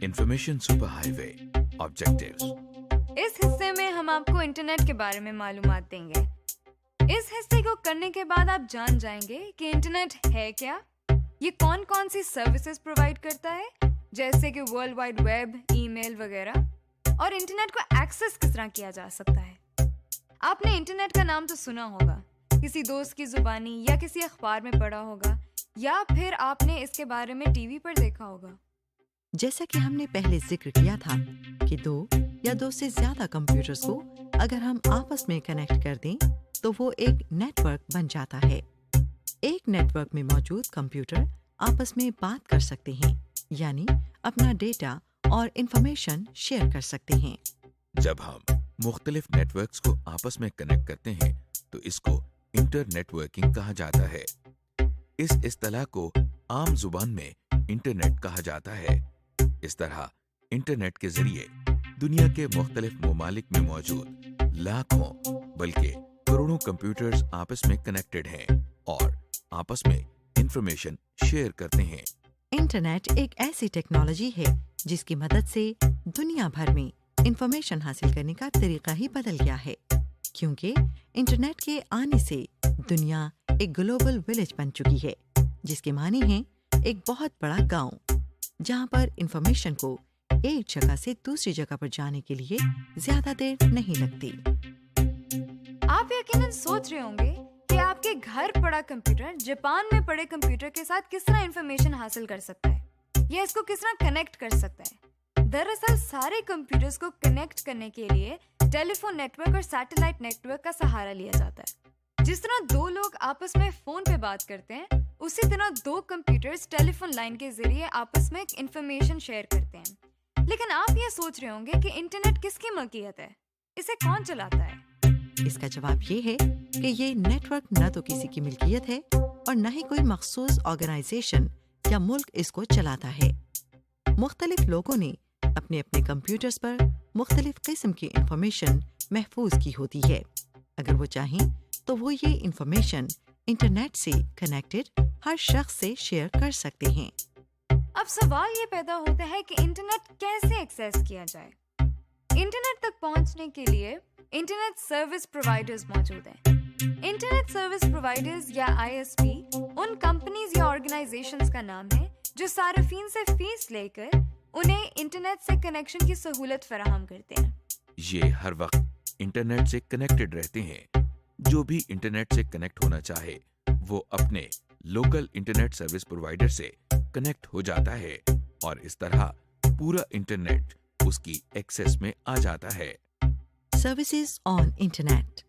Information super highway objectives. इस हिस्से में हम आपको इंटरनेट के बारे में मालूमात देंगे। इस हिस्से को करने के बाद आप जान जाएंगे कि इंटरनेट है क्या, ये कौन कौन सी सर्विसेज प्रोवाइड करता है, जैसे कि वर्ल्ड वाइड वेब, ईमेल वगैरह, और इंटरनेट को एक्सेस किस तरह किया जा सकता है। आपने इंटरनेट का नाम तो सुना होगा, किसी दोस्त की जुबानी या किसी अखबार में पढ़ा होगा, या फिर आपने इसके बारे में टीवी पर देखा होगा। जैसा कि हमने पहले जिक्र किया था कि दो या दो से ज्यादा कंप्यूटर्स को अगर हम आपस में कनेक्ट कर दें तो वो एक नेटवर्क बन जाता है। एक नेटवर्क में मौजूद कंप्यूटर आपस में बात कर सकते हैं, यानी अपना डेटा और इंफॉर्मेशन शेयर कर सकते हैं। जब हम मुख्तलिफ नेटवर्क्स को आपस में कनेक्ट करते हैं तो इसको इंटरनेटवर्किंग कहा जाता है। इस इस्तिलाह को आम जुबान में इंटरनेट कहा जाता है। इस तरह इंटरनेट के जरिए दुनिया के मुख्तलिफ ममालिक में मौजूद लाखों बल्कि करोड़ों कंप्यूटर्स आपस में कनेक्टेड हैं और आपस में इंफॉर्मेशन शेयर करते हैं। इंटरनेट एक ऐसी टेक्नोलॉजी है जिसकी मदद से दुनिया भर में इंफॉर्मेशन हासिल करने का तरीका ही बदल गया है, क्योंकि इंटरनेट के आने से दुनिया एक ग्लोबल विलेज बन चुकी है, जिसके मानी है एक बहुत बड़ा गांव, जहां पर इंफॉर्मेशन को एक जगह से दूसरी जगह पर जाने के लिए ज्यादा देर नहीं लगती। आप यकीनन सोच रहे होंगे कि आपके घर पड़ा कंप्यूटर जापान में पड़े कंप्यूटर के साथ किस तरह इंफॉर्मेशन हासिल कर सकता है, या इसको किस तरह कनेक्ट कर सकता है। दरअसल सारे कंप्यूटर्स को कनेक्ट करने के लिए टेलीफोन नेटवर्क और सैटेलाइट नेटवर्क का सहारा लिया जाता है। जिस तरह दो लोग आपस में फोन पे बात करते हैं, उसी तरह दो कंप्यूटर्स टेलीफोन लाइन के जरिए आपस में इंफॉर्मेशन शेयर करते हैं। लेकिन आप ये सोच रहे होंगे कि इंटरनेट किसकी मलकियत है, इसे कौन चलाता है? इसका जवाब ये है कि ये नेटवर्क न तो किसी की मिल्कियत है और न ही कोई मखसूस ऑर्गेनाइजेशन या मुल्क इसको चलाता है। मुख्तलिफ लोगों ने अपने अपने कंप्यूटर्स पर मुख्तलिफ किस्म की इंफॉर्मेशन महफूज की होती है। अगर वो चाहें तो वो ये इंफॉर्मेशन इंटरनेट से कनेक्टेड हर शख्स से शेयर कर सकते हैं। अब सवाल ये पैदा होता है कि इंटरनेट कैसे एक्सेस किया जाए। इंटरनेट तक पहुंचने के लिए इंटरनेट सर्विस प्रोवाइडर्स मौजूद हैं। इंटरनेट सर्विस प्रोवाइडर्स या ISP उन कंपनीज या ऑर्गेनाइजेशंस का नाम है जो सार्फिन से फीस लेकर उन्हें इंटरनेट से कनेक्शन की सहूलत फराहम करते हैं। ये हर वक्त इंटरनेट से कनेक्टेड रहते हैं। जो भी इंटरनेट से कनेक्ट होना चाहे वो अपने लोकल इंटरनेट सर्विस प्रोवाइडर से कनेक्ट हो जाता है और इस तरह पूरा इंटरनेट उसकी एक्सेस में आ जाता है। Services on internet.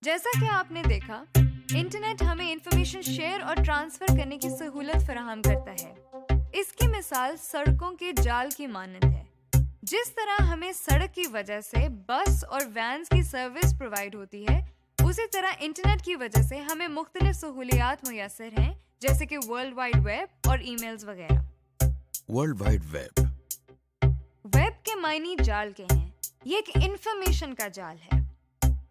जैसा कि आपने देखा, इंटरनेट हमें इंफॉर्मेशन शेयर और ट्रांसफर करने की सहूलत फराहम करता है। इसकी मिसाल सड़कों के जाल की मानद है। जिस तरह हमें सड़क की वजह से बस और वैन्स की सर्विस प्रोवाइड होती है, उसी तरह इंटरनेट की वजह से हमें मुख्तलिफ सहूलियात मुयस्सर हैं, जैसे कि वर्ल्ड वाइड वेब और ईमेल्स वगैरह। वर्ल्ड वाइड वेब के मायने जाल के हैं। ये एक इंफॉर्मेशन का जाल है।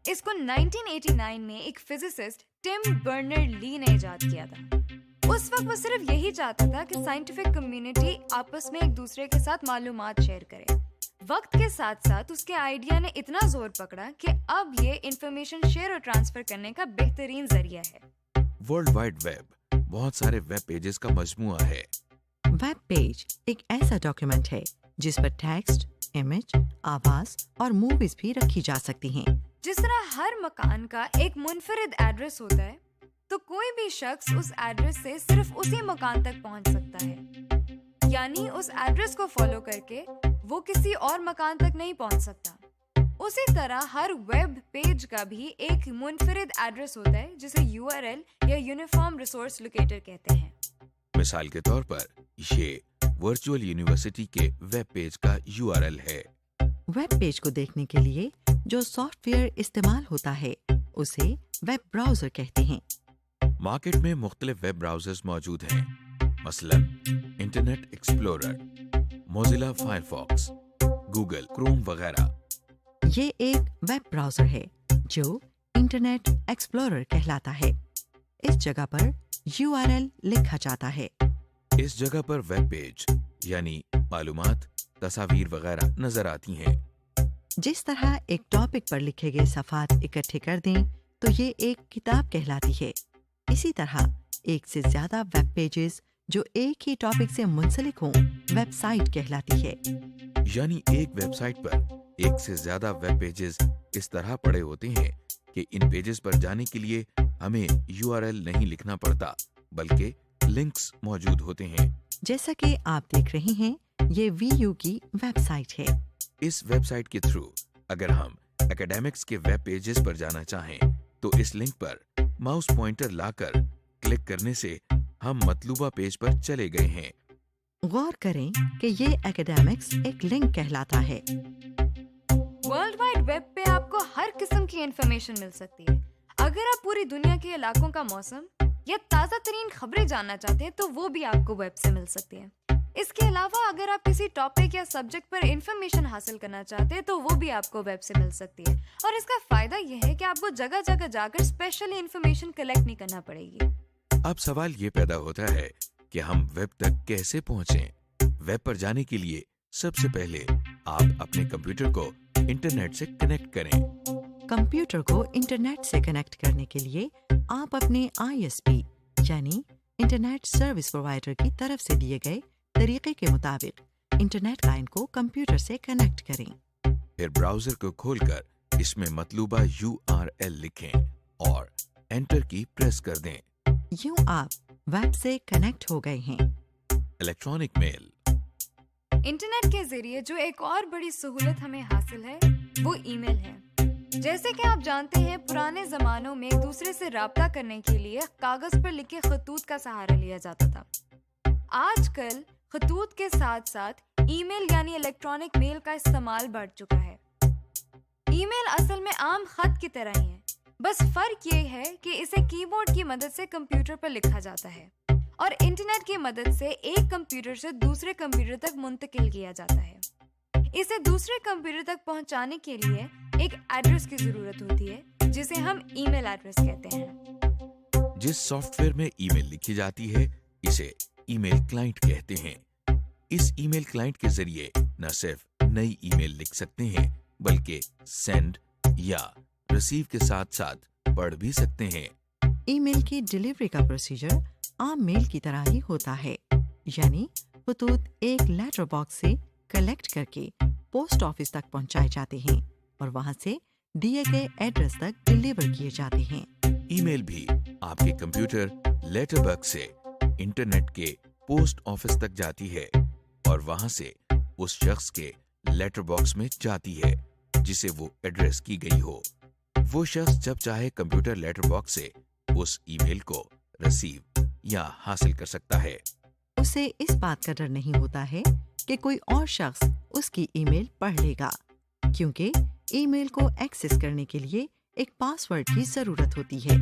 इसको 1989 में एक फिजिसिस्ट टिम बर्नर-ली ने इजाद किया था। उस वक्त वो सिर्फ यही चाहता था कि साइंटिफिक कम्युनिटी आपस में एक दूसरे के साथ मालूमात शेयर करे। वक्त के साथ साथ उसके आइडिया ने इतना जोर पकड़ा कि अब ये इंफॉर्मेशन शेयर और ट्रांसफर करने का बेहतरीन जरिया है। वर्ल्ड वाइड वेब बहुत सारे वेब पेजेस का मजमूआ है। वेब पेज एक ऐसा डॉक्यूमेंट है जिस पर टेक्स्ट, इमेज, आवाज और मूवीज भी रखी जा सकती हैं। जिस तरह हर मकान का एक मुनफरिद एड्रेस होता है, तो कोई भी शख्स उस एड्रेस से सिर्फ उसी मकान तक पहुंच सकता है, यानी उस एड्रेस को फॉलो करके वो किसी और मकान तक नहीं पहुंच सकता। उसी तरह हर वेब पेज का भी एक मुनफरिद एड्रेस होता है जिसे URL या यूनिफॉर्म रिसोर्स लोकेटर कहते हैं। मिसाल के तौर पर ये वर्चुअल यूनिवर्सिटी के वेब पेज का URL है। वेब पेज को देखने के लिए जो सॉफ्टवेयर इस्तेमाल होता है उसे वेब ब्राउजर कहते हैं। मार्केट में मुख्तलिफ वेब ब्राउजर्स मौजूद हैं, मसलन internet explorer, Mozilla Firefox, Google Chrome वगैरह। ये एक वेब ब्राउजर है जो इंटरनेट एक्सप्लोरर कहलाता है। इस जगह पर URL लिखा जाता है। इस जगह पर वेब पेज यानी मालूमात, तस्वीर वगैरह नजर आती हैं। जिस तरह एक टॉपिक पर लिखे गए सफ़ात इकट्ठे कर दें तो ये एक किताब कहलाती है। इसी तरह एक से ज़्यादा वेब पेजेस जो एक ही टॉपिक से मुंसलिक हों वेबसाइट कहलाती है। यानी एक वेबसाइट पर एक से ज्यादा वेब पेजेस इस तरह पड़े होते हैं कि इन पेजेस पर जाने के लिए हमें URL नहीं लिखना पड़ता, बल्कि लिंक्स मौजूद होते हैं। जैसा कि आप देख रहे हैं, ये VU की वेबसाइट है। इस वेबसाइट के थ्रू अगर हम एकेडमिक्स के वेब पेजेस पर जाना चाहें तो इस लिंक पर माउस पॉइंटर लाकर क्लिक करने से हम मतलूबा पेज पर चले गए हैं। गौर करें कि ये एकेडमिक्स एक लिंक कहलाता है। वर्ल्ड वाइड वेब पे आपको हर किस्म की इंफॉर्मेशन मिल सकती है। अगर आप पूरी दुनिया के इलाकों का मौसम या ताज़ा तरीन खबरें जानना चाहते हैं तो वो भी आपको वेब से मिल सकती है। इसके अलावा अगर आप किसी टॉपिक या सब्जेक्ट पर इंफॉर्मेशन हासिल करना चाहते हैं तो वो भी आपको वेब से मिल सकती है। और इसका फायदा ये है कि आपको जगह जगह जाकर स्पेशली इंफॉर्मेशन कलेक्ट नहीं करना पड़ेगी। अब सवाल ये पैदा होता है कि हम वेब तक कैसे पहुंचें? वेब पर जाने के लिए सबसे पहले आप अपने कंप्यूटर को इंटरनेट से कनेक्ट करें। कंप्यूटर को इंटरनेट से कनेक्ट करने के लिए आप अपने ISP यानी इंटरनेट सर्विस प्रोवाइडर की तरफ से दिए गए तरीके के मुताबिक इंटरनेट लाइन को कंप्यूटर से कनेक्ट करें। फिर ब्राउजर को खोलकर इसमें मतलूबा URL लिखें और एंटर की प्रेस कर दें। यूं आप वेब से कनेक्ट हो गए हैं। Electronic mail. इंटरनेट के जरिए जो एक और बड़ी सहूलत हमें हासिल है वो ईमेल है। जैसे कि आप जानते हैं, पुराने जमानों में एक दूसरे से राब्ता करने के लिए कागज पर लिखे खतूत का सहारा लिया जाता था। आजकल खतूत के साथ साथ ईमेल यानी इलेक्ट्रॉनिक मेल का इस्तेमाल बढ़ चुका है। ईमेल असल में आम खत की तरह ही है, बस फर्क ये है कि इसे कीबोर्ड की मदद से कंप्यूटर पर लिखा जाता है और इंटरनेट की मदद से एक कंप्यूटर से दूसरे कंप्यूटर तक मुंतकिल किया जाता है। इसे दूसरे कंप्यूटर तक पहुंचाने के लिए एक एड्रेस की जरूरत होती है जिसे हम ईमेल एड्रेस कहते हैं। जिस सॉफ्टवेयर में ईमेल लिखी जाती है इसे ईमेल क्लाइंट कहते हैं। इस ईमेल क्लाइंट के जरिए न सिर्फ नई ईमेल लिख सकते हैं बल्कि सेंड या रिसीव के साथ साथ पढ़ भी सकते हैं। ईमेल की डिलीवरी का प्रोसीजर आम मेल की तरह ही होता है, यानी खतूत एक लेटर बॉक्स से कलेक्ट करके पोस्ट ऑफिस तक पहुंचाए जाते हैं और वहां से दिए गए एड्रेस तक डिलीवर किए जाते हैं। ईमेल भी आपके कंप्यूटर लेटर बॉक्स से इंटरनेट के पोस्ट ऑफिस तक जाती है और वहां से उस शख्स के लेटर बॉक्स में जाती है जिसे वो एड्रेस की गई हो। वो शख्स जब चाहे कंप्यूटर लेटर बॉक्स से उस ईमेल को रिसीव या हासिल कर सकता है। उसे इस बात का डर नहीं होता है कि कोई और शख्स उसकी ईमेल पढ़ लेगा, क्योंकि ईमेल को एक्सेस करने के लिए एक पासवर्ड की जरूरत होती है,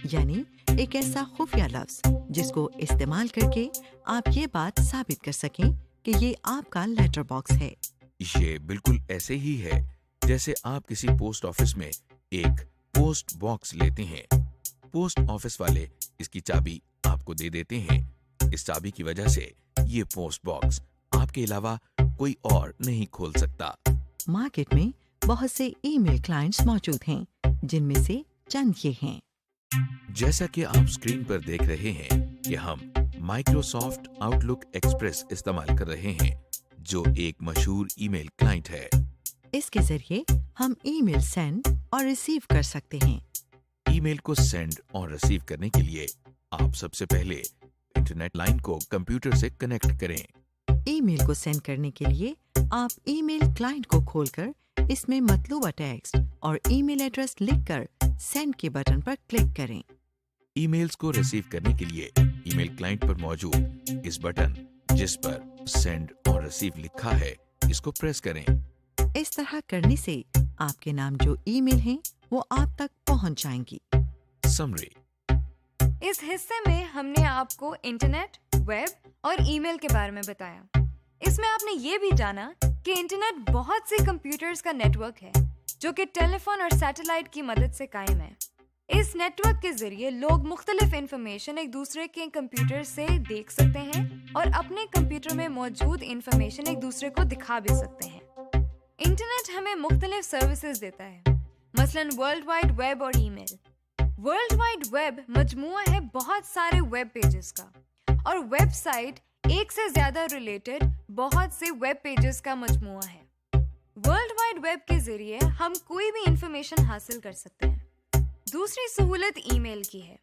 यानी एक ऐसा खुफिया लफ्ज जिसको इस्तेमाल करके आप ये बात साबित कर सकें कि ये आपका लेटर बॉक्स है। ये बिल्कुल ऐसे ही है जैसे आप किसी पोस्ट ऑफिस में एक पोस्ट बॉक्स लेते हैं। पोस्ट ऑफिस वाले इसकी चाबी आपको दे देते हैं। इस चाबी की वजह से ये पोस्ट बॉक्स आपके अलावा कोई और नहीं खोल सकता। मार्केट में बहुत से ईमेल क्लाइंट्स मौजूद हैं, जिनमें से चंद ये हैं। जैसा कि आप स्क्रीन पर देख रहे हैं कि हम माइक्रोसॉफ्ट आउटलुक एक्सप्रेस इस्तेमाल कर रहे हैं, जो एक मशहूर ईमेल क्लाइंट है। इसके जरिए हम ईमेल सेंड और रिसीव कर सकते हैं। ईमेल को सेंड और रिसीव करने के लिए आप सबसे पहले इंटरनेट लाइन को कंप्यूटर से कनेक्ट करें। ईमेल को सेंड करने के लिए आप ईमेल क्लाइंट को खोलकर इसमें मतलूबा टेक्स्ट और ईमेल एड्रेस लिखकर सेंड के बटन पर क्लिक करें। ईमेल्स को रिसीव करने के लिए ईमेल क्लाइंट पर मौजूद इस बटन जिस पर सेंड और रिसीव लिखा है, इसको प्रेस करें। इस तरह करने से आपके नाम जो ईमेल हैं वो आप तक पहुंच जाएंगी। समरी। इस हिस्से में हमने आपको इंटरनेट, वेब और ईमेल के बारे में बताया। इसमें आपने ये भी जाना कि इंटरनेट बहुत से कंप्यूटर्स का नेटवर्क है जो कि टेलीफोन और सैटेलाइट की मदद से कायम है। اس نیٹ ورک کے ذریعے لوگ مختلف انفارمیشن ایک دوسرے کے کمپیوٹر سے دیکھ سکتے ہیں اور اپنے کمپیوٹر میں موجود انفارمیشن ایک دوسرے کو دکھا بھی سکتے ہیں۔ انٹرنیٹ ہمیں مختلف سروسز دیتا ہے، مثلاً ورلڈ وائڈ ویب اور ای میل۔ ورلڈ وائڈ ویب مجموعہ ہے بہت سارے ویب پیجز کا، اور ویب سائٹ ایک سے زیادہ ریلیٹڈ بہت سے ویب پیجز کا مجموعہ ہے۔ ورلڈ وائڈ ویب کے ذریعے ہم کوئی بھی انفارمیشن حاصل کر سکتے ہیں۔ دوسری سہولت ای میل کی ہے۔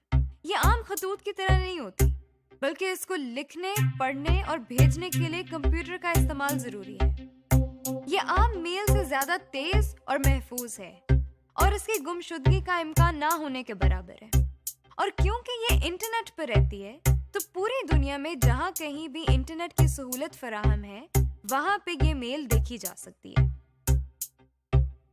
یہ عام خطوط کی طرح نہیں ہوتی، بلکہ اس کو لکھنے، پڑھنے اور بھیجنے کے لیے کمپیوٹر کا استعمال ضروری ہے۔ یہ عام میل سے زیادہ تیز اور محفوظ ہے، اور اس کی گمشدگی کا امکان نہ ہونے کے برابر ہے۔ اور کیونکہ یہ انٹرنیٹ پر رہتی ہے، تو پوری دنیا میں جہاں کہیں بھی انٹرنیٹ کی سہولت فراہم ہے، وہاں پہ یہ میل دیکھی جا سکتی ہے۔